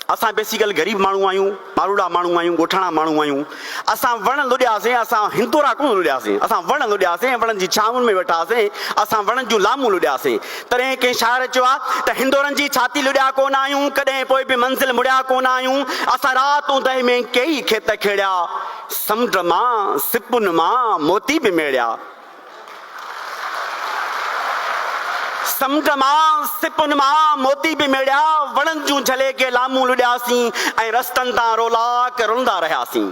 असां बेसिकल गरीब माण्हू आहियूं, मारूड़ा माण्हू आहियूं, ॻोठाणा माण्हू आहियूं। असां वण लुॾियासीं, असां हिंदोरा कोन लुॾियासीं, असां वण लुॾियासीं, वणनि जी छांवुनि में वेठासीं, असां वणनि जूं लामूं लुॾियासीं। तॾहिं कंहिं शाइर चयो आहे त हिंदोरनि जी छाती लुॾिया कोन आहियूं, कॾहिं पोइ बि मंज़िल मुड़िया कोन आहियूं। असां रातूं दह में कई खेत खेड़िया, समुंड मां सिपुनि मां मोती बि मेड़िया। समुंड मां सिपुनि मां मोती बि मेड़िया, वणनि जूं झले के लामूं लुॾियासीं ऐं रस्तनि तां रोलाक रुलंदा रहियासीं।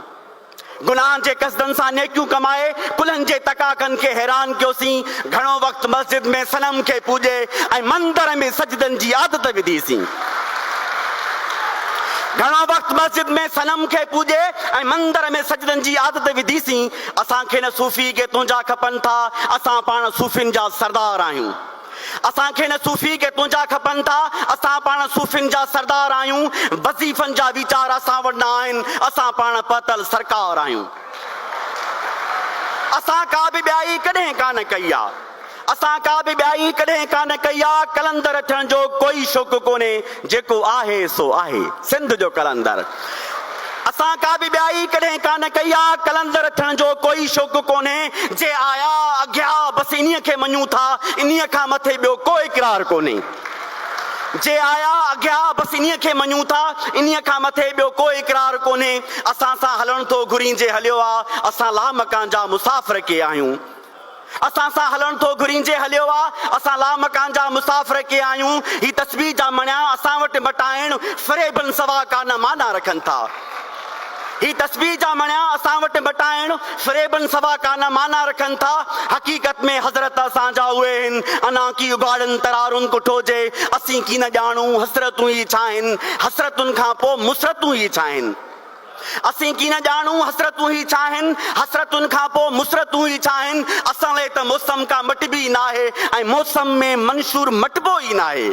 गुनाह जे कसदनि सां नेकियूं कमाए कुलनि जे तकाकनि खे हैरान कयोसीं। घणो वक़्तु मस्जिद में सनम खे पूॼे ऐं मंदर में सजदनि जी आदत विधीसीं। घणो वक़्तु मस्जिद में सनम खे पूॼे ऐं मंदर में सजदनि जी आदत विधीसीं। असांखे न सूफ़ी के तुंहिंजा खपनि था, असां पाण सूफ़ियुनि जा सरदार आहियूं। असांखे न सूफ़ी के तुंहिंजा खपनि था, असां पाण सूफ़ियुनि जा सरदार आहियूं। वज़ीफ़नि जा वीचार असां वटि न आहिनि, असां पाण पतल सरकार आहियूं। असां का बि ॿियाई कॾहिं कान कई आहे, असां का बि ॿियाई कॾहिं कान कई आहे। कलंदर थियण जो कोई शौक़ु कोन्हे, जेको आहे सो आहे सिंध जो कलंदर। असां का बि ॿियाई कॾहिं कान कई आहे, कलंदर थियण जो कोई शौक़ु कोन्हे। जे आया अॻियां बसि इन्हीअ खे मञूं था, इन्हीअ खां मथे ॿियो को इक़रार कोन्हे। जे आया अॻियां बसि इन्हीअ खे मञूं था, इन्हीअ खां मथे ॿियो को इक़रार कोन्हे। असां सां हलण थो घुरींजे हलियो आहे, असां लामकान जा मुसाफ़िर के आहियूं। असां सां हलण थो घुरींजे हलियो आहे, असां लामकान जा मुसाफ़िर के आहियूं। ही तस्बीह जा मणिया असां वटि मटाइण फ़रेबनि सवा कान माना रखनि था। ही तस्बीह जा मणिया असां वटि मटाइण फ़रेबनि सवा कान माना रखनि था। हक़ीक़त में हज़रत असांजा उहे आहिनि, अना की उघाड़नि तरारुनि कुठोजे। असीं की न ॼाणूं हसरतूं ई छा आहिनि, हसरतुनि खां पोइ मुसरतूं ई छा आहिनि। असीं की न ॼाणूं हसरतूं ई छा आहिनि, हसरतुनि खां पोइ मुसरतूं ई छा आहिनि। असां लाइ त मौसम का मटिबी न आहे ऐं मौसम में मंशूर मटिबो ई न आहे।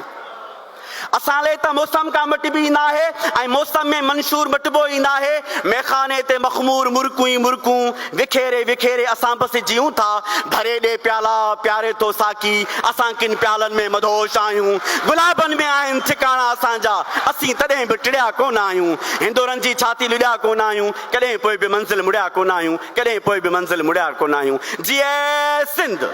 असां लाइ त मौसम का मटिबी न आहे ऐं मौसम में मंशूर मटिबो ई न आहे। मेखाने ते मखमूर मुर्कूं ई मुर्कूं विखेरे विखेरे असां बसि जीऊं था। भरे ॾे प्याला प्यारे थो साकी, असां किन प्यालनि में मदहोश आहियूं। गुलाबनि में आहिनि ठिकाणा असांजा, असीं तॾहिं बि टिड़िया कोन आहियूं। हिंदोरनि जी छाती लुॾिया कोन आहियूं, कॾहिं पोइ बि मंज़िल मुड़िया कोन आहियूं, कॾहिं पोइ बि मंज़िल मुड़िया कोन आहियूं। जीए सिंध।